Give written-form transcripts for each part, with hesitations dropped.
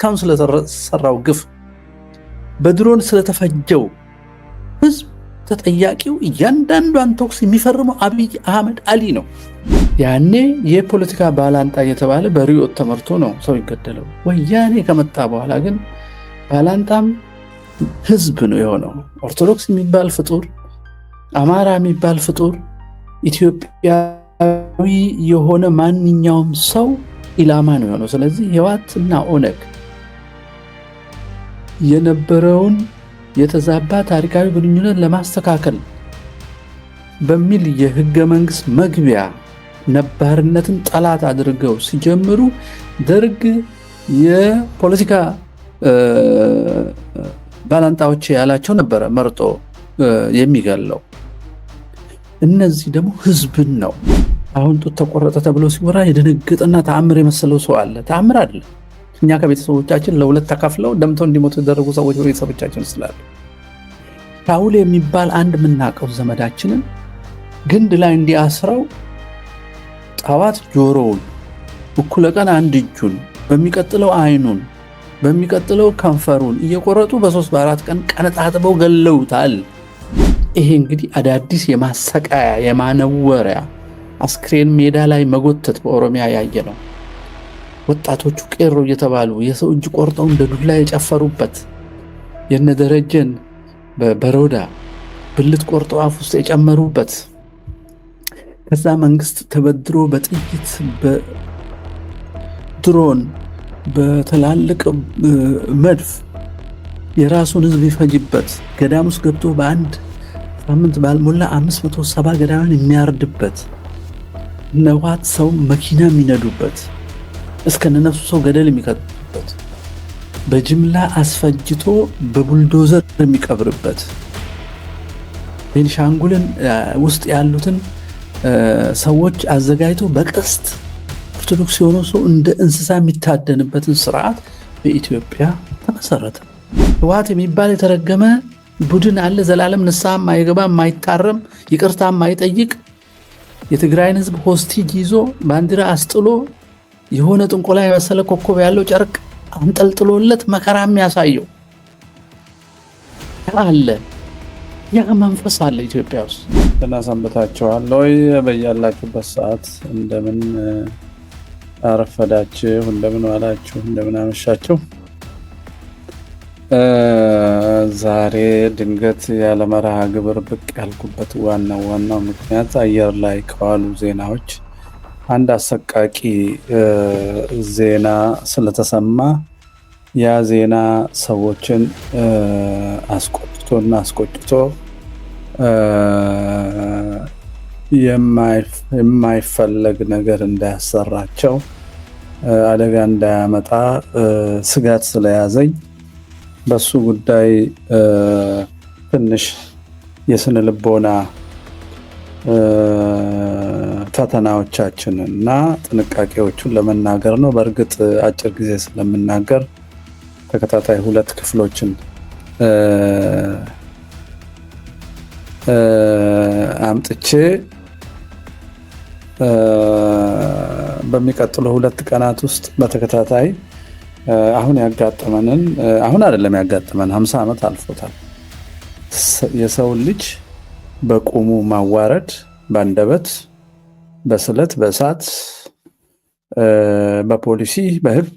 እስካሁን ስለሰራው ግፍ በድሮን ስለተፈጀው ህዝብ ተጠያቂው እያንዳንዷን ተኩስ የሚፈርመው አብይ አህመድ አሊ ነው። ያኔ የፖለቲካ ባላንጣ እየተባለ በሪዮት ተመርቶ ነው ሰው ይገደለው። ወያኔ ከመጣ በኋላ ግን ባላንጣም ህዝብ ነው የሆነው። ኦርቶዶክስ የሚባል ፍጡር፣ አማራ የሚባል ፍጡር፣ ኢትዮጵያዊ የሆነ ማንኛውም ሰው ኢላማ ነው የሆነው። ስለዚህ ህወሓትና ኦነግ የነበረውን የተዛባ ታሪካዊ ግንኙነት ለማስተካከል በሚል የህገ መንግስት መግቢያ ነባርነትን ጠላት አድርገው ሲጀምሩ ደርግ የፖለቲካ ባላንጣዎች ያላቸው ነበረ መርጦ የሚገለው። እነዚህ ደግሞ ህዝብን ነው። አሁን ጡት ተቆረጠ ተብሎ ሲወራ የደነገጠና ተአምር የመሰለው ሰው አለ። ተአምር አይደለም። እኛ ከቤተሰቦቻችን ለሁለት ተከፍለው ደምተው እንዲሞቱ የተደረጉ ሰዎች ቤተሰቦቻችን ስላሉ ሻውል የሚባል አንድ የምናውቀው ዘመዳችንን ግንድ ላይ እንዲያስረው ጠዋት ጆሮውን፣ እኩለ ቀን አንድ እጁን፣ በሚቀጥለው አይኑን፣ በሚቀጥለው ከንፈሩን እየቆረጡ በ3 በ4 ቀን ቀነጣጥበው ገለውታል። ይሄ እንግዲህ አዳዲስ የማሰቃያ የማነወሪያ አስክሬን ሜዳ ላይ መጎተት በኦሮሚያ ያየ ነው። ወጣቶቹ ቄሮ እየተባሉ የሰው እጅ ቆርጠው እንደ ዱላ የጨፈሩበት የነደረጀን በሮዳ ብልት ቆርጠው አፍ ውስጥ የጨመሩበት ከዛ መንግስት ተበድሮ በጥይት በድሮን በትላልቅ መድፍ የራሱን ህዝብ ይፈጅበት ገዳም ውስጥ ገብቶ በአንድ ሳምንት ባልሞላ 570 ገዳምን የሚያርድበት ነዋት ሰው መኪና የሚነዱበት እስከነነፍሱ ሰው ገደል የሚከቱበት በጅምላ አስፈጅቶ በቡልዶዘር የሚቀብርበት ቤንሻንጉልን ውስጥ ያሉትን ሰዎች አዘጋጅቶ በቀስት ኦርቶዶክስ የሆነው ሰው እንደ እንስሳ የሚታደንበትን ስርዓት በኢትዮጵያ ተመሰረተ። ህወሓት የሚባል የተረገመ ቡድን አለ። ዘላለም ንስሐ የማይገባ የማይታረም ይቅርታ የማይጠይቅ የትግራይን ህዝብ ሆስቲጅ ይዞ ባንዲራ አስጥሎ የሆነ ጥንቆላ የመሰለ ኮከብ ያለው ጨርቅ አንጠልጥሎለት መከራ የሚያሳየው አለ። ያ መንፈስ አለ ኢትዮጵያ ውስጥ። እናሰንብታችኋል ወይ? በያላችሁበት ሰዓት እንደምን አረፈዳችሁ፣ እንደምን ዋላችሁ፣ እንደምን አመሻችሁ። ዛሬ ድንገት ያለ መርሃ ግብር ብቅ ያልኩበት ዋናው ምክንያት አየር ላይ ከዋሉ ዜናዎች አንድ አሰቃቂ ዜና ስለተሰማ ያ ዜና ሰዎችን አስቆጭቶ የማይፈለግ ነገር እንዳያሰራቸው አደጋ እንዳያመጣ ስጋት ስለያዘኝ በሱ ጉዳይ ትንሽ የስነ ልቦና ፈተናዎቻችንን እና ጥንቃቄዎቹን ለመናገር ነው። በእርግጥ አጭር ጊዜ ስለምናገር ተከታታይ 2 ክፍሎችን አምጥቼ በሚቀጥለው 2 ቀናት ውስጥ በተከታታይ አሁን ያጋጠመንን አሁን አይደለም ያጋጠመን 50 ዓመት አልፎታል። የሰው ልጅ በቁሙ ማዋረድ፣ በአንደበት፣ በስለት፣ በእሳት፣ በፖሊሲ፣ በህግ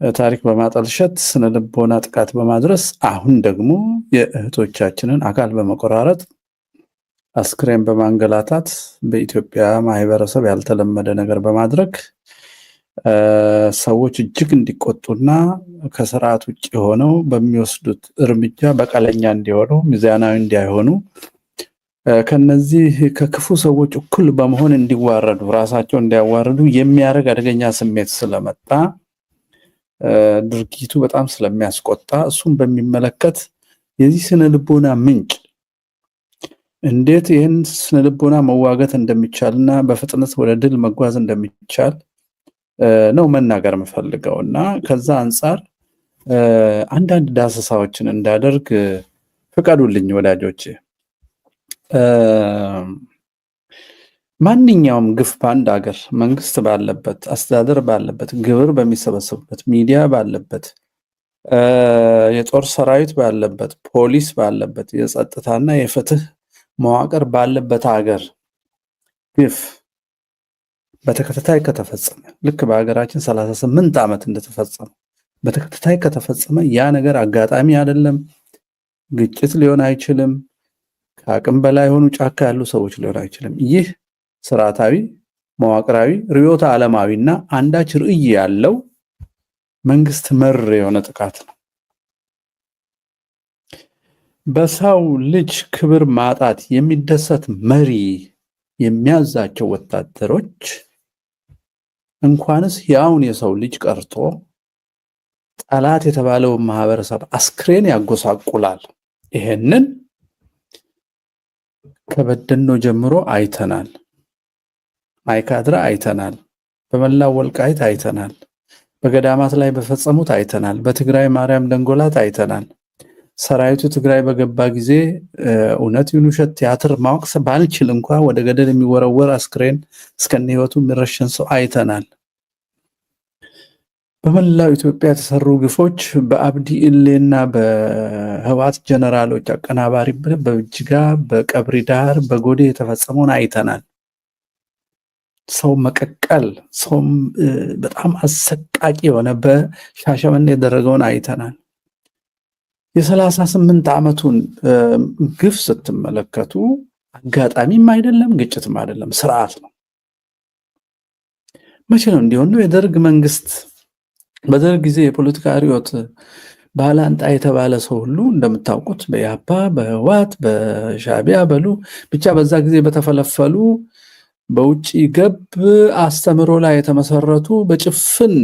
ታሪክ በማጠልሸት ስነ ልቦና ጥቃት በማድረስ አሁን ደግሞ የእህቶቻችንን አካል በመቆራረጥ አስክሬን በማንገላታት በኢትዮጵያ ማህበረሰብ ያልተለመደ ነገር በማድረግ ሰዎች እጅግ እንዲቆጡና ከስርዓት ውጭ ሆነው በሚወስዱት እርምጃ በቀለኛ እንዲሆኑ፣ ሚዛናዊ እንዳይሆኑ፣ ከነዚህ ከክፉ ሰዎች እኩል በመሆን እንዲዋረዱ፣ ራሳቸው እንዲያዋርዱ የሚያደርግ አደገኛ ስሜት ስለመጣ ድርጊቱ በጣም ስለሚያስቆጣ እሱን በሚመለከት የዚህ ስነ ልቦና ምንጭ እንዴት ይህን ስነ ልቦና መዋጋት እንደሚቻልና በፍጥነት ወደ ድል መጓዝ እንደሚቻል ነው መናገር የምፈልገው እና ከዛ አንጻር አንዳንድ ዳሰሳዎችን እንዳደርግ ፍቀዱልኝ ወዳጆቼ። ማንኛውም ግፍ በአንድ ሀገር መንግስት ባለበት፣ አስተዳደር ባለበት፣ ግብር በሚሰበሰብበት፣ ሚዲያ ባለበት፣ የጦር ሰራዊት ባለበት፣ ፖሊስ ባለበት፣ የጸጥታና የፍትህ መዋቅር ባለበት ሀገር ግፍ በተከታታይ ከተፈጸመ ልክ በሀገራችን 38 ዓመት እንደተፈጸመ በተከታታይ ከተፈጸመ ያ ነገር አጋጣሚ አይደለም፣ ግጭት ሊሆን አይችልም፣ ከአቅም በላይ የሆኑ ጫካ ያሉ ሰዎች ሊሆን አይችልም። ይህ ስርዓታዊ፣ መዋቅራዊ፣ ርዕዮተ ዓለማዊና አንዳች ርዕይ ያለው መንግስት መር የሆነ ጥቃት ነው። በሰው ልጅ ክብር ማጣት የሚደሰት መሪ የሚያዛቸው ወታደሮች እንኳንስ ያውን የሰው ልጅ ቀርቶ ጠላት የተባለውን ማህበረሰብ አስክሬን ያጎሳቁላል። ይሄንን ከበደኖ ጀምሮ አይተናል። ማይካድራ አይተናል። በመላው ወልቃይት አይተናል። በገዳማት ላይ በፈጸሙት አይተናል። በትግራይ ማርያም ደንጎላት አይተናል። ሰራዊቱ ትግራይ በገባ ጊዜ እውነት ይሁን ውሸት ቲያትር ማወቅ ባልችል እንኳ ወደ ገደል የሚወረወር አስክሬን እስከነ ህይወቱ የሚረሸን ሰው አይተናል። በመላው ኢትዮጵያ የተሰሩ ግፎች በአብዲ ኢሌና በህወሓት ጀነራሎች አቀናባሪ በጅጋ፣ በቀብሪ ዳህር፣ በጎዴ የተፈጸመውን አይተናል። ሰው መቀቀል፣ ሰው በጣም አሰቃቂ የሆነ በሻሸመኔ የደረገውን አይተናል። የ38 ዓመቱን ግፍ ስትመለከቱ አጋጣሚም አይደለም፣ ግጭትም አይደለም፣ ስርዓት ነው። መቼ ነው እንዲሆን ነው? የደርግ መንግስት በደርግ ጊዜ የፖለቲካ ርዕዮት ባላንጣ የተባለ ሰው ሁሉ እንደምታውቁት በኢህአፓ፣ በህወሓት፣ በሻዕቢያ በሉ ብቻ በዛ ጊዜ በተፈለፈሉ በውጪ ገብ አስተምሮ ላይ የተመሰረቱ በጭፍን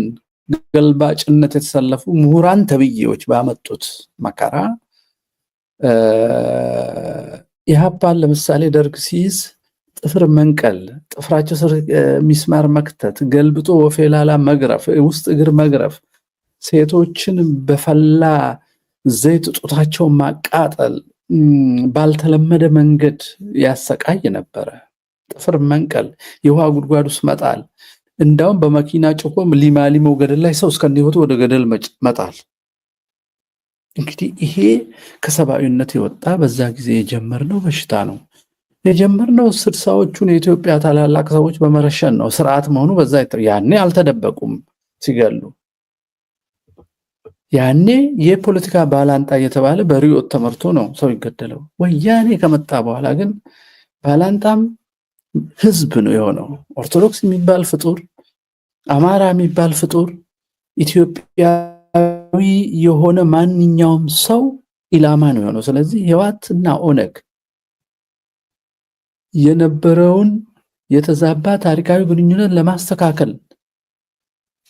ገልባጭነት የተሰለፉ ምሁራን ተብዬዎች ባመጡት መከራ ኢህአፓን ለምሳሌ ደርግ ሲይዝ ጥፍር መንቀል፣ ጥፍራቸው ስር ሚስማር መክተት፣ ገልብጦ ወፌላላ መግረፍ፣ ውስጥ እግር መግረፍ፣ ሴቶችን በፈላ ዘይት ጡታቸውን ማቃጠል ባልተለመደ መንገድ ያሰቃይ ነበረ። ጥፍር መንቀል፣ የውሃ ጉድጓድ ውስጥ መጣል፣ እንዳውም በመኪና ጭቆ ሊማሊሞ ገደል ላይ ሰው እስከ ህይወቱ ወደ ገደል መጣል። እንግዲህ ይሄ ከሰብአዊነት የወጣ በዛ ጊዜ የጀመርነው በሽታ ነው። የጀመርነው 60ዎቹን የኢትዮጵያ ታላላቅ ሰዎች በመረሸን ነው። ስርዓት መሆኑ በዛ ያኔ አልተደበቁም ሲገሉ። ያኔ የፖለቲካ ባላንጣ እየተባለ በርዕዮት ተመርቶ ነው ሰው ይገደለው። ወያኔ ከመጣ በኋላ ግን ባላንጣም ህዝብ ነው የሆነው። ኦርቶዶክስ የሚባል ፍጡር፣ አማራ የሚባል ፍጡር፣ ኢትዮጵያዊ የሆነ ማንኛውም ሰው ኢላማ ነው የሆነው። ስለዚህ ህወሓትና ኦነግ የነበረውን የተዛባ ታሪካዊ ግንኙነት ለማስተካከል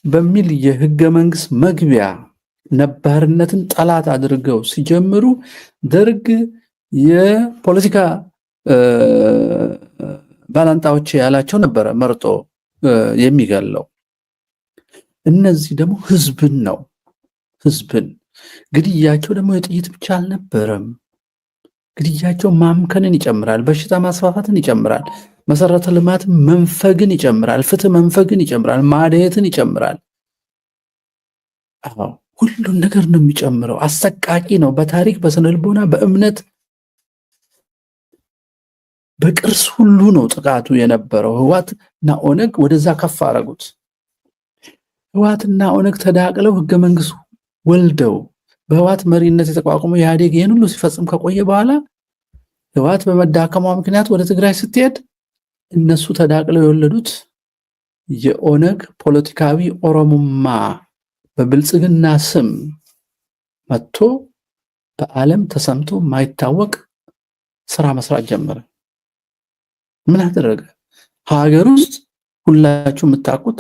በሚል የህገ መንግስት መግቢያ ነባርነትን ጠላት አድርገው ሲጀምሩ ደርግ የፖለቲካ ባላንጣዎች ያላቸው ነበረ መርጦ የሚገለው። እነዚህ ደግሞ ህዝብን ነው። ህዝብን ግድያቸው ደግሞ የጥይት ብቻ አልነበረም። ግድያቸው ማምከንን ይጨምራል፣ በሽታ ማስፋፋትን ይጨምራል፣ መሰረተ ልማት መንፈግን ይጨምራል፣ ፍትህ መንፈግን ይጨምራል፣ ማደየትን ይጨምራል። አዎ ሁሉን ነገር ነው የሚጨምረው። አሰቃቂ ነው። በታሪክ በስነልቦና በእምነት በቅርስ ሁሉ ነው ጥቃቱ የነበረው። ህወሓትና ኦነግ ወደዛ ከፍ አረጉት። ህወሓትና ኦነግ ተዳቅለው ህገ መንግስት ወልደው በህወሓት መሪነት የተቋቋመው ኢህአዴግ ይህን ሁሉ ሲፈጽም ከቆየ በኋላ ህወሓት በመዳከሟ ምክንያት ወደ ትግራይ ስትሄድ እነሱ ተዳቅለው የወለዱት የኦነግ ፖለቲካዊ ኦሮሞማ በብልጽግና ስም መጥቶ በዓለም ተሰምቶ ማይታወቅ ስራ መስራት ጀመረ። ምን አደረገ? ሀገር ውስጥ ሁላችሁ የምታውቁት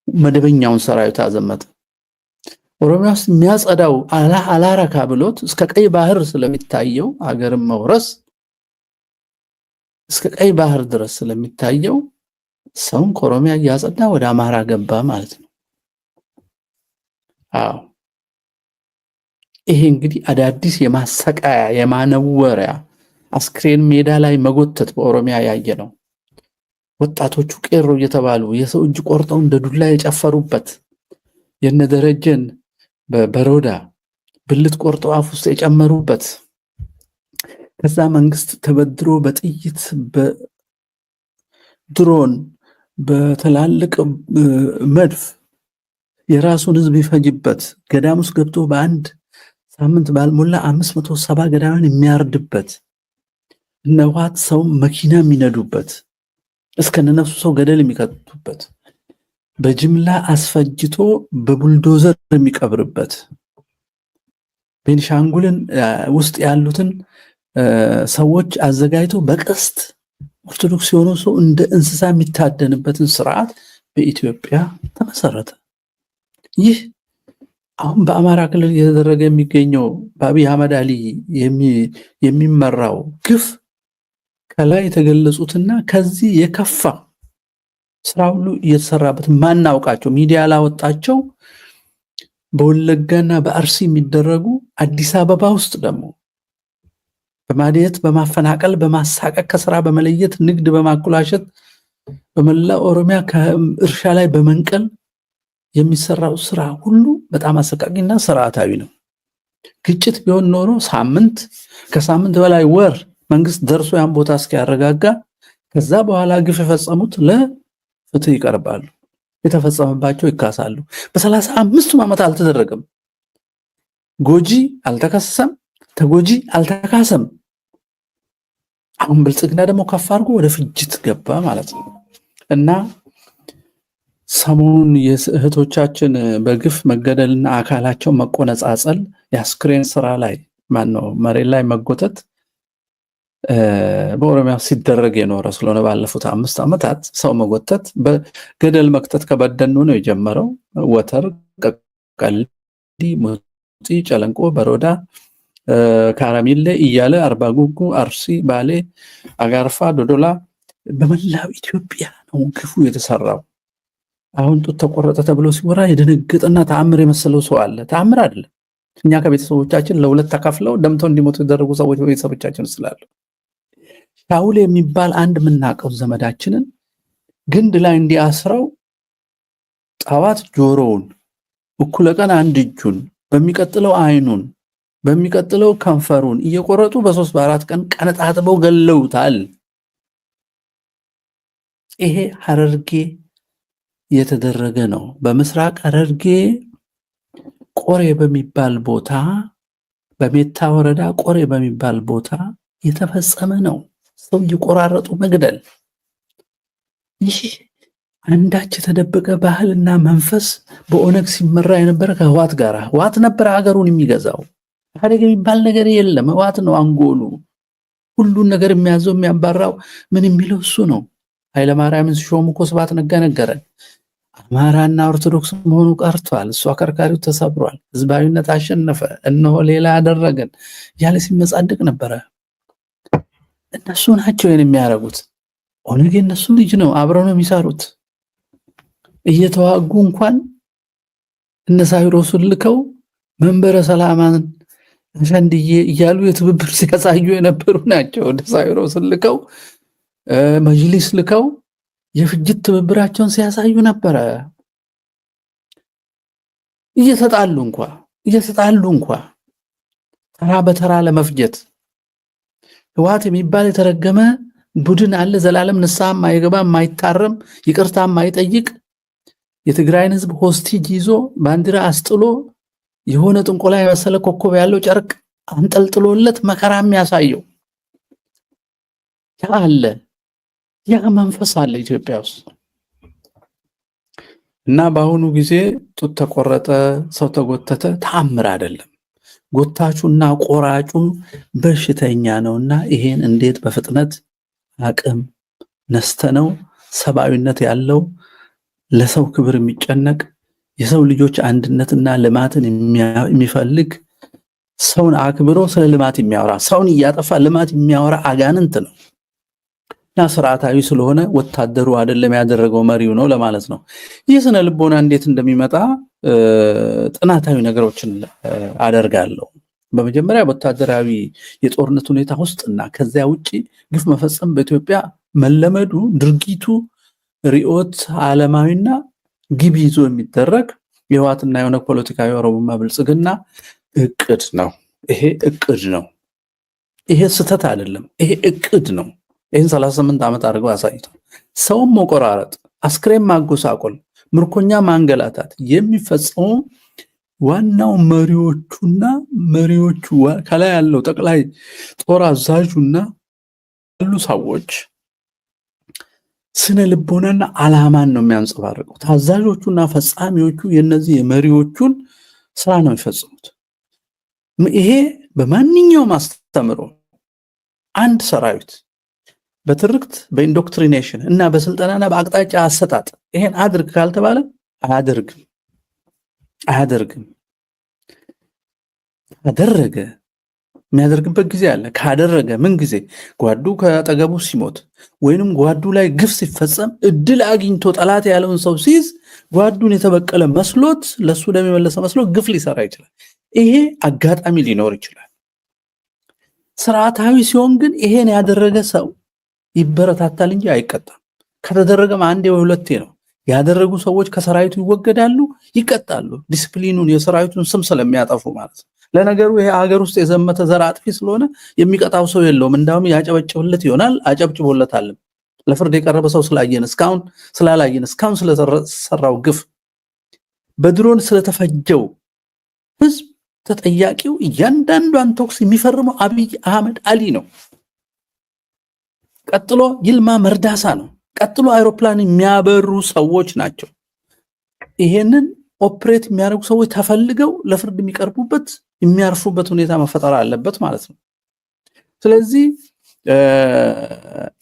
መደበኛውን ሰራዊት አዘመተ። ኦሮሚያ ውስጥ የሚያጸዳው አላረካ ብሎት እስከ ቀይ ባህር ስለሚታየው ሀገርን መውረስ እስከ ቀይ ባህር ድረስ ስለሚታየው ሰውን ከኦሮሚያ እያጸዳ ወደ አማራ ገባ ማለት ነው። አዎ ይሄ እንግዲህ አዳዲስ የማሰቃያ የማነወሪያ አስክሬን ሜዳ ላይ መጎተት በኦሮሚያ ያየ ነው። ወጣቶቹ ቄሮ እየተባሉ የሰው እጅ ቆርጠው እንደ ዱላ የጨፈሩበት የነደረጀን በበሮዳ ብልት ቆርጠው አፍ ውስጥ የጨመሩበት ከዛ መንግስት ተበድሮ በጥይት በድሮን በተላልቅ መድፍ የራሱን ህዝብ ይፈጅበት ገዳም ውስጥ ገብቶ በአንድ ሳምንት ባልሞላ 570 ገዳምን የሚያርድበት እነዋት ሰው መኪና የሚነዱበት እስከነነፍሱ ሰው ገደል የሚከቱበት በጅምላ አስፈጅቶ በቡልዶዘር የሚቀብርበት ቤንሻንጉልን ውስጥ ያሉትን ሰዎች አዘጋጅቶ በቀስት ኦርቶዶክስ የሆኑ ሰው እንደ እንስሳ የሚታደንበትን ስርዓት በኢትዮጵያ ተመሰረተ። ይህ አሁን በአማራ ክልል እየተደረገ የሚገኘው በአብይ አህመድ አሊ የሚመራው ግፍ ከላይ የተገለጹትና ከዚህ የከፋ ስራ ሁሉ እየተሰራበት ማናውቃቸው ሚዲያ ላወጣቸው በወለጋና በአርሲ የሚደረጉ አዲስ አበባ ውስጥ ደግሞ በማዲየት በማፈናቀል በማሳቀቅ ከስራ በመለየት ንግድ በማኩላሸት በመላ ኦሮሚያ ከእርሻ ላይ በመንቀል የሚሰራው ስራ ሁሉ በጣም አሰቃቂና ስርዓታዊ ነው። ግጭት ቢሆን ኖሮ ሳምንት ከሳምንት በላይ ወር መንግስት ደርሶ ያን ቦታ እስኪያረጋጋ ከዛ በኋላ ግፍ የፈጸሙት ለፍትህ ይቀርባሉ፣ የተፈጸመባቸው ይካሳሉ። በ35 ዓመት አልተደረገም። ጎጂ አልተከሰሰም፣ ተጎጂ አልተካሰም። አሁን ብልጽግና ደግሞ ከፍ አድርጎ ወደ ፍጅት ገባ ማለት ነው እና ሰሞኑን የእህቶቻችን በግፍ መገደልና አካላቸው መቆነጻጸል የአስክሬን ስራ ላይ ማነው መሬት ላይ መጎተት በኦሮሚያ ሲደረግ የኖረ ስለሆነ ባለፉት 5 ዓመታት ሰው መጎተት በገደል መክተት ከበደኑ ነው የጀመረው። ወተር፣ ቀቀልዲ፣ ሙጢ፣ ጨለንቆ፣ በሮዳ፣ ካራሚሌ እያለ አርባ ጉጉ፣ አርሲ፣ ባሌ፣ አጋርፋ፣ ዶዶላ በመላው ኢትዮጵያ ነው ግፉ የተሰራው። አሁን ጡት ተቆረጠ ተብሎ ሲወራ የደነገጠና ተአምር የመሰለው ሰው አለ። ተአምር አይደለም። እኛ ከቤተሰቦቻችን ለሁለት ተከፍለው ደምተው እንዲሞቱ የተደረጉ ሰዎች በቤተሰቦቻችን ስላሉ ሻውል የሚባል አንድ የምናውቀው ዘመዳችንን ግንድ ላይ እንዲያስረው ጠዋት ጆሮውን፣ እኩለ ቀን አንድ እጁን፣ በሚቀጥለው አይኑን፣ በሚቀጥለው ከንፈሩን እየቆረጡ በ3 በ4 ቀን ቀነጣጥበው ገለውታል። ይሄ ሐረርጌ የተደረገ ነው። በምስራቅ ሐረርጌ ቆሬ በሚባል ቦታ በሜታ ወረዳ ቆሬ በሚባል ቦታ የተፈጸመ ነው። ሰው እየቆራረጡ መግደል። ይህ አንዳች የተደበቀ ባህልና መንፈስ በኦነግ ሲመራ የነበረ ከህዋት ጋር ህዋት ነበረ ሀገሩን የሚገዛው። ኢህአዴግ የሚባል ነገር የለም። ህዋት ነው አንጎሉ። ሁሉን ነገር የሚያዘው የሚያባራው ምን የሚለው እሱ ነው። ኃይለማርያምን ሲሾሙ እኮ ስብሐት ነጋ ነገረን። አማራና ኦርቶዶክስ መሆኑ ቀርቷል። እሱ አከርካሪው ተሰብሯል። ህዝባዊነት አሸነፈ። እነሆ ሌላ ያደረገን ያለ ሲመጻደቅ ነበረ። እነሱ ናቸው የሚያረጉት። ኦነግ እነሱ ልጅ ነው፣ አብረው ነው የሚሰሩት። እየተዋጉ እንኳን እነ ሳይሮስን ልከው መንበረ ሰላማን ሸንድዬ እያሉ የትብብር ሲያሳዩ የነበሩ ናቸው። እነ ሳይሮስን ልከው መጅሊስ ልከው የፍጅት ትብብራቸውን ሲያሳዩ ነበረ። እየተጣሉ እንኳ ተራ በተራ ለመፍጀት ህወሓት የሚባል የተረገመ ቡድን አለ። ዘላለም ንስሐ የማይገባ የማይታረም ይቅርታ የማይጠይቅ የትግራይን ህዝብ ሆስቲጅ ይዞ ባንዲራ አስጥሎ የሆነ ጥንቆላ የመሰለ ኮከብ ያለው ጨርቅ አንጠልጥሎለት መከራ የሚያሳየው ያ አለ። ያ መንፈስ አለ ኢትዮጵያ ውስጥ እና በአሁኑ ጊዜ ጡት ተቆረጠ፣ ሰው ተጎተተ ተአምር አይደለም። ጎታቹና ቆራጩ በሽተኛ ነውና ይሄን እንዴት በፍጥነት አቅም ነስተነው ሰብአዊነት ያለው ለሰው ክብር የሚጨነቅ የሰው ልጆች አንድነትና ልማትን የሚፈልግ ሰውን አክብሮ ስለ ልማት የሚያወራ ሰውን እያጠፋ ልማት የሚያወራ አጋንንት ነው። እና ስርዓታዊ ስለሆነ ወታደሩ አይደለም ያደረገው መሪው ነው ለማለት ነው። ይህ ስነ ልቦና እንዴት እንደሚመጣ ጥናታዊ ነገሮችን አደርጋለሁ። በመጀመሪያ ወታደራዊ የጦርነት ሁኔታ ውስጥና ከዚያ ውጪ ግፍ መፈጸም በኢትዮጵያ መለመዱ ድርጊቱ ርዕዮተ ዓለማዊና ግብ ይዞ የሚደረግ የህወሓትና የሆነ ፖለቲካዊ ኦሮሞማ ብልጽግና እቅድ ነው። ይሄ እቅድ ነው። ይሄ ስህተት አይደለም። ይሄ እቅድ ነው። ይህን 38 ዓመት አድርገው አሳይተው ሰውን መቆራረጥ፣ አስክሬን ማጎሳቆል፣ ምርኮኛ ማንገላታት የሚፈጸሙ ዋናው መሪዎቹ ከላይ ያለው ጠቅላይ ጦር አዛዡና ያሉ ሰዎች ስነ ልቦናና ዓላማን ነው የሚያንጸባርቀው። ታዛዦቹና ፈጻሚዎቹ የነዚህ የመሪዎቹን ስራ ነው የሚፈጽሙት። ይሄ በማንኛውም አስተምሮ አንድ ሰራዊት በትርክት በኢንዶክትሪኔሽን እና በስልጠናና በአቅጣጫ አሰጣጥ ይሄን አድርግ ካልተባለ አያደርግም። አደረገ የሚያደርግበት ጊዜ አለ። ካደረገ ምን ጊዜ ጓዱ ከአጠገቡ ሲሞት ወይንም ጓዱ ላይ ግፍ ሲፈጸም እድል አግኝቶ ጠላት ያለውን ሰው ሲይዝ ጓዱን የተበቀለ መስሎት ለሱ እንደሚመለሰ መስሎት ግፍ ሊሰራ ይችላል። ይሄ አጋጣሚ ሊኖር ይችላል። ስርዓታዊ ሲሆን ግን ይሄን ያደረገ ሰው ይበረታታል እንጂ አይቀጣም። ከተደረገም አንዴ ወይ ሁለቴ ነው። ያደረጉ ሰዎች ከሰራዊቱ ይወገዳሉ፣ ይቀጣሉ። ዲስፕሊኑን የሰራዊቱን ስም ስለሚያጠፉ ማለት ነው። ለነገሩ ይሄ ሀገር ውስጥ የዘመተ ዘር አጥፊ ስለሆነ የሚቀጣው ሰው የለውም። እንዳውም ያጨበጭብለት ይሆናል፣ አጨብጭቦለታል። ለፍርድ የቀረበ ሰው ስላላየን እስካሁን ስለሰራው ግፍ በድሮን ስለተፈጀው ህዝብ ተጠያቂው እያንዳንዷን ቶክስ የሚፈርመው አብይ አህመድ አሊ ነው። ቀጥሎ ይልማ መርዳሳ ነው። ቀጥሎ አይሮፕላን የሚያበሩ ሰዎች ናቸው። ይሄንን ኦፕሬት የሚያደርጉ ሰዎች ተፈልገው ለፍርድ የሚቀርቡበት የሚያርፉበት ሁኔታ መፈጠር አለበት ማለት ነው። ስለዚህ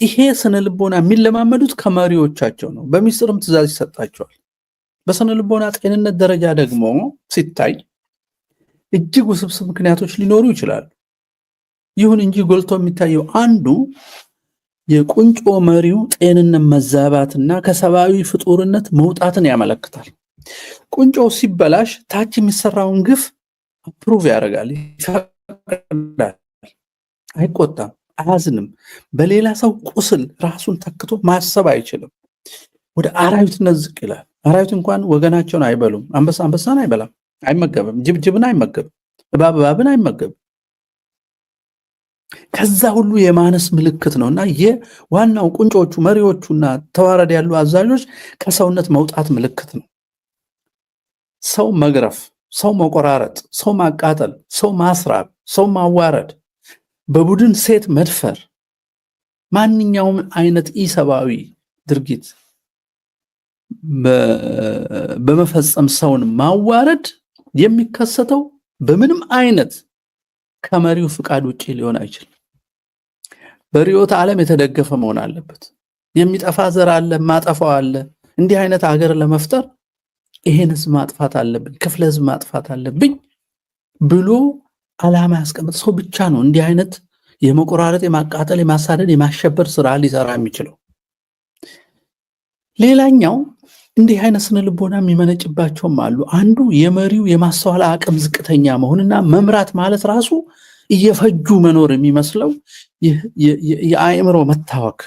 ይሄ ስነ ልቦና የሚለማመዱት ከመሪዎቻቸው ነው። በሚስጥርም ትእዛዝ ይሰጣቸዋል። በስነ ልቦና ጤንነት ደረጃ ደግሞ ሲታይ እጅግ ውስብስብ ምክንያቶች ሊኖሩ ይችላሉ። ይሁን እንጂ ጎልቶ የሚታየው አንዱ የቁንጮ መሪው ጤንነት መዛባትና ከሰብአዊ ፍጡርነት መውጣትን ያመለክታል። ቁንጮ ሲበላሽ ታች የሚሰራውን ግፍ አፕሩቭ ያደርጋል፣ ይፈቅዳል፣ አይቆጣም፣ አያዝንም። በሌላ ሰው ቁስል ራሱን ተክቶ ማሰብ አይችልም። ወደ አራዊትነት ዝቅ ይላል። አራዊት እንኳን ወገናቸውን አይበሉም። አንበሳ አንበሳን አይበላም፣ አይመገብም። ጅብን አይመገብም፣ እባብን አይመገብም። ከዛ ሁሉ የማነስ ምልክት ነውና የዋናው ቁንጮቹ መሪዎቹና ተዋረድ ያሉ አዛዦች ከሰውነት መውጣት ምልክት ነው። ሰው መግረፍ፣ ሰው መቆራረጥ፣ ሰው ማቃጠል፣ ሰው ማስራብ፣ ሰው ማዋረድ፣ በቡድን ሴት መድፈር፣ ማንኛውም አይነት ኢሰብአዊ ድርጊት በመፈጸም ሰውን ማዋረድ የሚከሰተው በምንም አይነት ከመሪው ፍቃድ ውጪ ሊሆን አይችልም። በርዕዮተ ዓለም የተደገፈ መሆን አለበት። የሚጠፋ ዘር አለ፣ ማጠፋው አለ። እንዲህ አይነት ሀገር ለመፍጠር ይሄን ህዝብ ማጥፋት አለብኝ፣ ክፍለ ህዝብ ማጥፋት አለብኝ ብሎ ዓላማ ያስቀመጠ ሰው ብቻ ነው እንዲህ አይነት የመቆራረጥ፣ የማቃጠል፣ የማሳደድ፣ የማሸበር ስራ ሊሰራ የሚችለው። ሌላኛው እንዲህ አይነት ስነ ልቦና የሚመነጭባቸውም አሉ። አንዱ የመሪው የማስተዋል አቅም ዝቅተኛ መሆንና መምራት ማለት ራሱ እየፈጁ መኖር የሚመስለው የአእምሮ መታወክ፣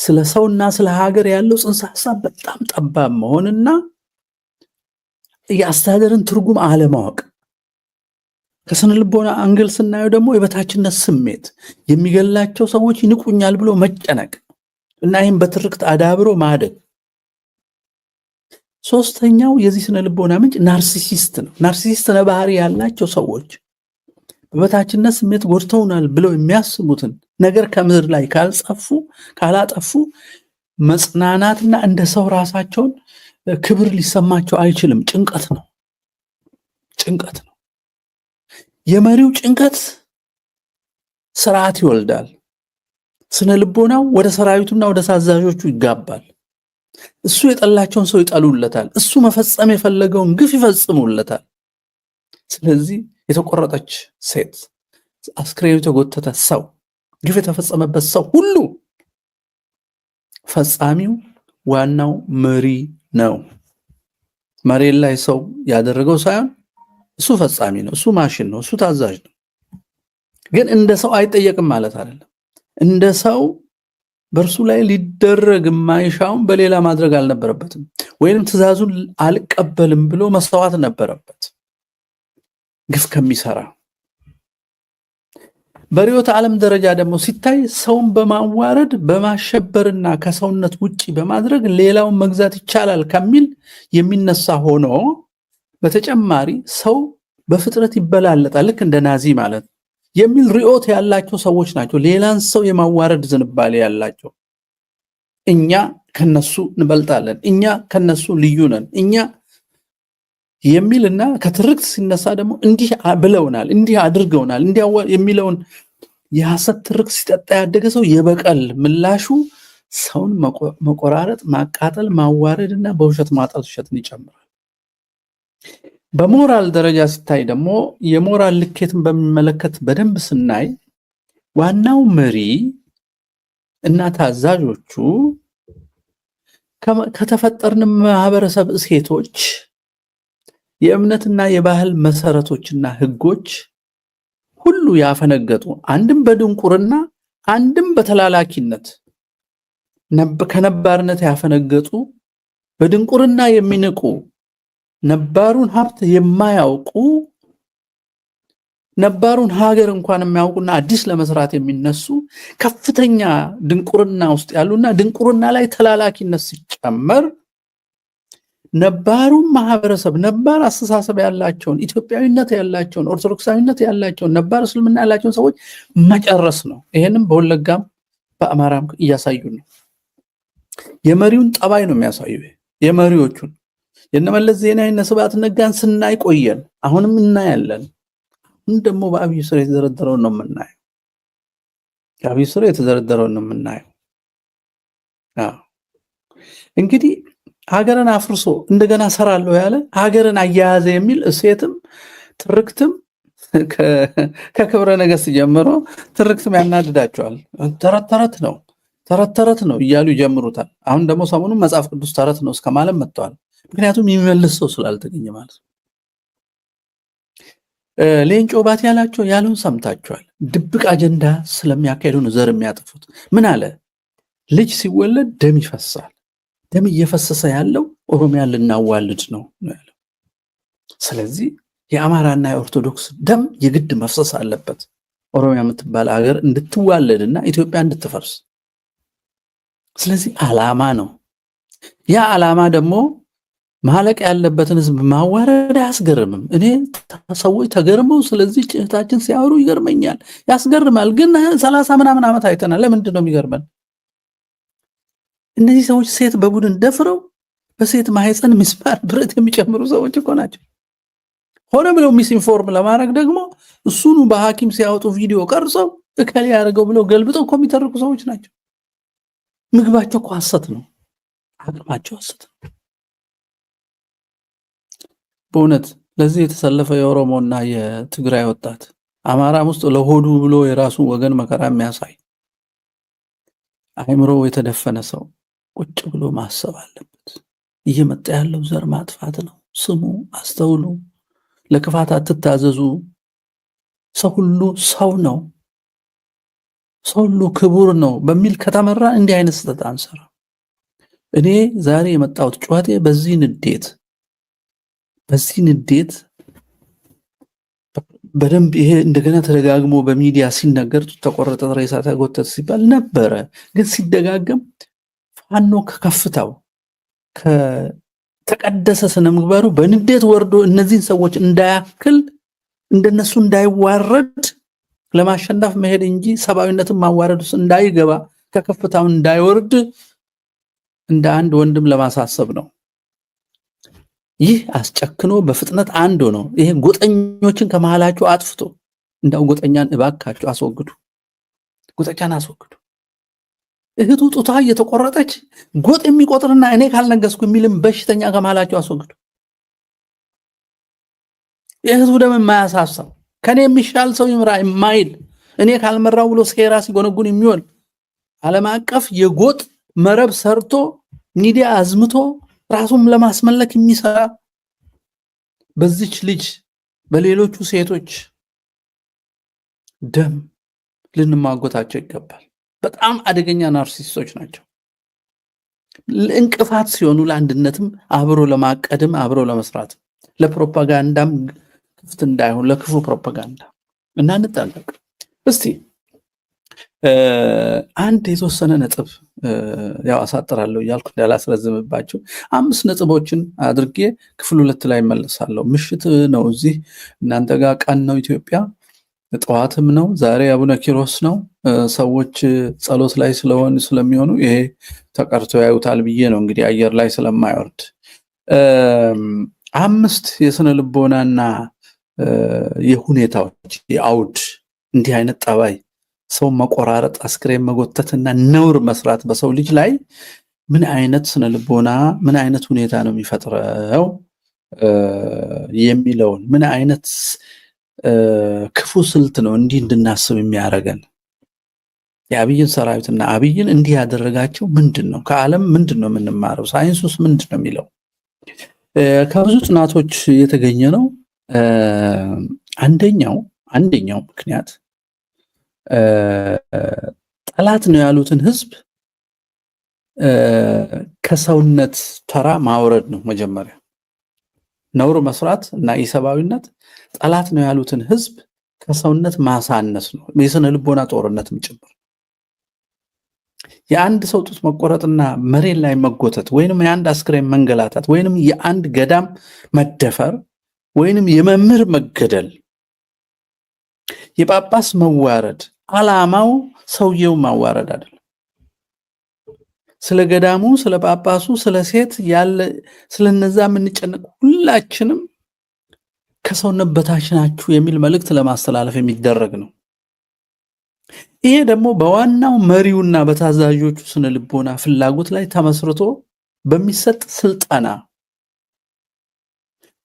ስለ ሰውና ስለ ሀገር ያለው ጽንሰ ሐሳብ በጣም ጠባብ መሆንና የአስተዳደርን ትርጉም አለማወቅ። ከስነ ልቦና አንግል ስናየው ደግሞ የበታችነት ስሜት፣ የሚገላቸው ሰዎች ይንቁኛል ብሎ መጨነቅ እና ይህም በትርክት አዳብሮ ማደግ። ሶስተኛው የዚህ ስነ ልቦና ምንጭ ናርሲሲስት ነው። ናርሲሲስት ባህሪ ያላቸው ሰዎች በበታችነት ስሜት ጎድተውናል ብለው የሚያስቡትን ነገር ከምድር ላይ ካላጠፉ መጽናናትና እንደ ሰው ራሳቸውን ክብር ሊሰማቸው አይችልም። ጭንቀት ነው። የመሪው ጭንቀት ስርዓት ይወልዳል። ስነ ልቦናው ወደ ሰራዊቱና ወደ ታዛዦቹ ይጋባል። እሱ የጠላቸውን ሰው ይጠሉለታል። እሱ መፈጸም የፈለገውን ግፍ ይፈጽሙለታል። ስለዚህ የተቆረጠች ሴት፣ አስክሬኑ የተጎተተ ሰው፣ ግፍ የተፈጸመበት ሰው ሁሉ ፈጻሚው ዋናው መሪ ነው። መሬት ላይ ሰው ያደረገው ሳይሆን እሱ ፈጻሚ ነው። እሱ ማሽን ነው። እሱ ታዛዥ ነው። ግን እንደ ሰው አይጠየቅም ማለት አይደለም። እንደ ሰው በእርሱ ላይ ሊደረግ የማይሻውን በሌላ ማድረግ አልነበረበትም። ወይንም ትእዛዙን አልቀበልም ብሎ መስዋዕት ነበረበት ግፍ ከሚሰራ። በርዕዮተ ዓለም ደረጃ ደግሞ ሲታይ ሰውን በማዋረድ በማሸበርና ከሰውነት ውጪ በማድረግ ሌላውን መግዛት ይቻላል ከሚል የሚነሳ ሆኖ በተጨማሪ ሰው በፍጥረት ይበላለጣል ልክ እንደ ናዚ ማለት የሚል ርዕዮት ያላቸው ሰዎች ናቸው። ሌላን ሰው የማዋረድ ዝንባሌ ያላቸው እኛ ከነሱ እንበልጣለን፣ እኛ ከነሱ ልዩ ነን፣ እኛ የሚልና ከትርክት ሲነሳ ደግሞ እንዲህ ብለውናል፣ እንዲህ አድርገውናል፣ እንዲህ የሚለውን የሐሰት ትርክት ሲጠጣ ያደገ ሰው የበቀል ምላሹ ሰውን መቆራረጥ፣ ማቃጠል፣ ማዋረድና በውሸት ማጣት ውሸትን ይጨምራል። በሞራል ደረጃ ሲታይ ደግሞ የሞራል ልኬትን በሚመለከት በደንብ ስናይ ዋናው መሪ እና ታዛዦቹ ከተፈጠርን ማህበረሰብ እሴቶች፣ የእምነትና የባህል መሰረቶችና ህጎች ሁሉ ያፈነገጡ አንድም በድንቁርና አንድም በተላላኪነት ከነባርነት ያፈነገጡ በድንቁርና የሚንቁ ነባሩን ሀብት የማያውቁ ነባሩን ሀገር እንኳን የሚያውቁና አዲስ ለመስራት የሚነሱ ከፍተኛ ድንቁርና ውስጥ ያሉና ድንቁርና ላይ ተላላኪነት ሲጨመር ነባሩን ማህበረሰብ ነባር አስተሳሰብ ያላቸውን ኢትዮጵያዊነት ያላቸውን ኦርቶዶክሳዊነት ያላቸውን ነባር እስልምና ያላቸውን ሰዎች መጨረስ ነው። ይሄንም በወለጋም በአማራም እያሳዩ ነው። የመሪውን ጠባይ ነው የሚያሳዩ። የመሪዎቹን የነመለስ ዜናዊ እና ስብሐት ነጋን ስናይ ቆየን፣ አሁንም እናያለን። አሁን ደግሞ በአብይ ስር የተደረደረውን ነው የምናየው። በአብይ ስር የተደረደረውን ነው የምናየው። እንግዲህ ሀገርን አፍርሶ እንደገና ሰራለሁ ያለ ሀገርን አያያዘ የሚል እሴትም ትርክትም ከክብረ ነገስት ጀምሮ ትርክትም ያናድዳቸዋል። ተረት ነው እያሉ ይጀምሩታል። አሁን ደግሞ ሰሞኑን መጽሐፍ ቅዱስ ተረት ነው እስከማለት መጥተዋል። ምክንያቱም የሚመልስ ሰው ስላልተገኘ ማለት ነው። ሌንጮ ባቲ ያሉን ሰምታችኋል። ድብቅ አጀንዳ ስለሚያካሄዱ ነው ዘር የሚያጥፉት። ምን አለ? ልጅ ሲወለድ ደም ይፈሳል። ደም እየፈሰሰ ያለው ኦሮሚያን ልናዋልድ ነው ያለው። ስለዚህ የአማራና የኦርቶዶክስ ደም የግድ መፍሰስ አለበት ኦሮሚያ የምትባል ሀገር እንድትዋለድና ኢትዮጵያ እንድትፈርስ። ስለዚህ ዓላማ ነው። ያ ዓላማ ደግሞ ማለቅ ያለበትን ህዝብ ማዋረድ አያስገርምም። እኔ ሰዎች ተገርመው ስለዚህ ጭህታችን ሲያወሩ ይገርመኛል፣ ያስገርማል። ግን 30 ምናምን ዓመት አይተናል። ለምንድን ነው የሚገርመን? እነዚህ ሰዎች ሴት በቡድን ደፍረው በሴት ማህፀን ሚስማር ብረት የሚጨምሩ ሰዎች እኮ ናቸው። ሆነ ብለው ሚስኢንፎርም ለማድረግ ደግሞ እሱኑ በሐኪም ሲያወጡ ቪዲዮ ቀርጸው እከሌ ያደርገው ብለው ገልብጠው እኮ የሚተርኩ ሰዎች ናቸው። ምግባቸው እኮ ሐሰት ነው፣ አቅማቸው ሐሰት ነው። በእውነት ለዚህ የተሰለፈ የኦሮሞና የትግራይ ወጣት አማራም ውስጥ ለሆዱ ብሎ የራሱን ወገን መከራ የሚያሳይ አእምሮ የተደፈነ ሰው ቁጭ ብሎ ማሰብ አለበት። እየመጣ ያለው ዘር ማጥፋት ነው። ስሙ፣ አስተውሉ፣ ለክፋት አትታዘዙ። ሰው ሁሉ ሰው ነው፣ ሰው ሁሉ ክቡር ነው በሚል ከተመራ እንዲህ አይነት ስህተት አንሰራ። እኔ ዛሬ የመጣሁት ጩኸቴ በዚህ ንዴት በደንብ ይሄ እንደገና ተደጋግሞ በሚዲያ ሲነገር ተቆረጠ ሬሳ ተጎተተ ሲባል ነበረ። ግን ሲደጋገም ፋኖ ከከፍታው ከተቀደሰ ስነ ምግባሩ በንዴት ወርዶ እነዚህን ሰዎች እንዳያክል እንደነሱ እንዳይዋረድ ለማሸነፍ መሄድ እንጂ ሰብአዊነትን ማዋረድ ውስጥ እንዳይገባ ከከፍታው እንዳይወርድ እንደ አንድ ወንድም ለማሳሰብ ነው። ይህ አስጨክኖ በፍጥነት አንድ ነው። ይሄ ጎጠኞችን ከመሃላችሁ አጥፍቶ እንዳው ጎጠኛን እባካችሁ አስወግዱ፣ ጎጠኛን አስወግዱ። እህቱ ጡቷ እየተቆረጠች ጎጥ የሚቆጥርና እኔ ካልነገስኩ የሚልም በሽተኛ ከመሃላችሁ አስወግዱ። የእህቱ ደም የማያሳሳው ከኔ የሚሻል ሰው ይምራ የማይል እኔ ካልመራው ብሎ ሴራ ሲጎነጉን የሚሆን ዓለም አቀፍ የጎጥ መረብ ሰርቶ ሚዲያ አዝምቶ ራሱም ለማስመለክ የሚሰራ በዚች ልጅ በሌሎቹ ሴቶች ደም ልንማጎታቸው ይገባል። በጣም አደገኛ ናርሲስቶች ናቸው። እንቅፋት ሲሆኑ ለአንድነትም አብሮ ለማቀድም አብሮ ለመስራት ለፕሮፓጋንዳም ክፍት እንዳይሆን ለክፉ ፕሮፓጋንዳ እና እንጠንቀቅ። እስቲ አንድ የተወሰነ ነጥብ ያው አሳጥራለሁ እያልኩ እንዳላስረዝምባቸው 5 ነጥቦችን አድርጌ ክፍል 2 ላይ መለሳለሁ። ምሽት ነው እዚህ እናንተ ጋር፣ ቀን ነው ኢትዮጵያ፣ ጠዋትም ነው። ዛሬ አቡነ ኪሮስ ነው። ሰዎች ጸሎት ላይ ስለሚሆኑ ይሄ ተቀርቶ ያዩታል ብዬ ነው እንግዲህ አየር ላይ ስለማይወርድ 5 የስነ ልቦናና የሁኔታዎች የአውድ እንዲህ አይነት ጠባይ ሰው መቆራረጥ፣ አስክሬን መጎተትና ነውር መስራት በሰው ልጅ ላይ ምን አይነት ስነ ልቦና ምን አይነት ሁኔታ ነው የሚፈጥረው የሚለውን ምን አይነት ክፉ ስልት ነው እንዲህ እንድናስብ የሚያደርገን። የአብይን ሰራዊትና አብይን እንዲህ ያደረጋቸው ምንድን ነው? ከዓለም ምንድን ነው የምንማረው? ሳይንሱስ ምንድን ነው የሚለው? ከብዙ ጥናቶች የተገኘ ነው። አንደኛው ምክንያት ጠላት ነው ያሉትን ህዝብ ከሰውነት ተራ ማውረድ ነው መጀመሪያ። ነውር መስራት እና ኢሰብአዊነት ጠላት ነው ያሉትን ህዝብ ከሰውነት ማሳነስ ነው፣ የስነ ልቦና ጦርነትም ጭምር። የአንድ ሰው ጡት መቆረጥና መሬት ላይ መጎተት ወይንም የአንድ አስክሬን መንገላታት ወይንም የአንድ ገዳም መደፈር ወይንም የመምህር መገደል፣ የጳጳስ መዋረድ ዓላማው ሰውየው ማዋረድ አይደለም። ስለ ገዳሙ፣ ስለ ጳጳሱ፣ ስለ ሴት ያለ ስለነዛ የምንጨነቅ ሁላችንም ከሰውነት በታች ናችሁ የሚል መልእክት ለማስተላለፍ የሚደረግ ነው። ይሄ ደግሞ በዋናው መሪውና በታዛዦቹ ስነ ልቦና ፍላጎት ላይ ተመስርቶ በሚሰጥ ስልጠና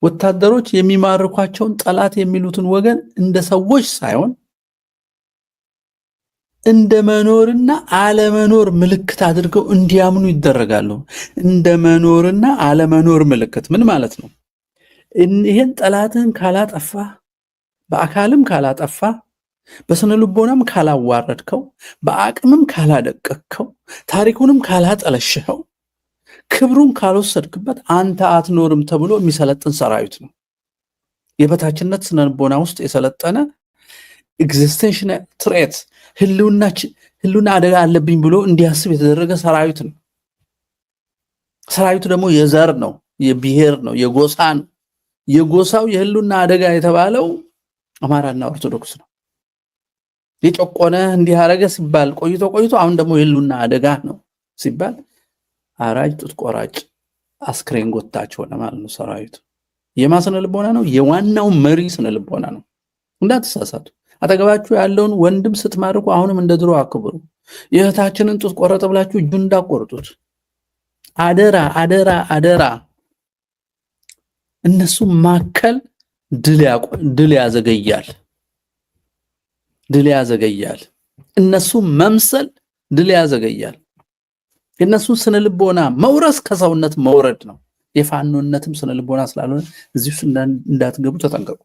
ወታደሮች የሚማርኳቸውን ጠላት የሚሉትን ወገን እንደ ሰዎች ሳይሆን እንደ መኖርና አለመኖር ምልክት አድርገው እንዲያምኑ ይደረጋሉ። እንደ መኖርና አለመኖር ምልክት ምን ማለት ነው? ይሄን ጠላትህን ካላጠፋ፣ በአካልም ካላጠፋ፣ በስነ ልቦናም ካላዋረድከው፣ በአቅምም ካላደቀቅከው፣ ታሪኩንም ካላጠለሽኸው፣ ክብሩን ካልወሰድክበት አንተ አትኖርም ተብሎ የሚሰለጥን ሰራዊት ነው። የበታችነት ስነ ልቦና ውስጥ የሰለጠነ ኤግዚስቴንሽናል ትሬት ህልውና አደጋ አለብኝ ብሎ እንዲያስብ የተደረገ ሰራዊት ነው። ሰራዊቱ ደግሞ የዘር ነው፣ የብሔር ነው፣ የጎሳ ነው። የጎሳው የህልውና አደጋ የተባለው አማራና ኦርቶዶክስ ነው። የጨቆነ እንዲህ አረገ ሲባል ቆይቶ አሁን ደግሞ የህልውና አደጋ ነው ሲባል አራጅ ጡት ቆራጭ አስክሬን ጎታች ሆነ ማለት ነው። ሰራዊቱ የማስነ ልቦና ነው፣ የዋናው መሪ ስነ ልቦና ነው። እንዳትሳሳቱ። አጠገባችሁ ያለውን ወንድም ስትማርኩ አሁንም እንደ ድሮ አክብሩ። የእህታችንን ጡት ቆረጠ ብላችሁ እጁን እንዳቆርጡት አደራ አደራ አደራ። እነሱ ማከል ድል ያዘገያል። እነሱ መምሰል ድል ያዘገያል። የእነሱን ስነ ልቦና መውረስ ከሰውነት መውረድ ነው። የፋኖነትም ስነ ልቦና ስላልሆነ እዚህ ውስጥ እንዳትገቡ ተጠንቀቁ።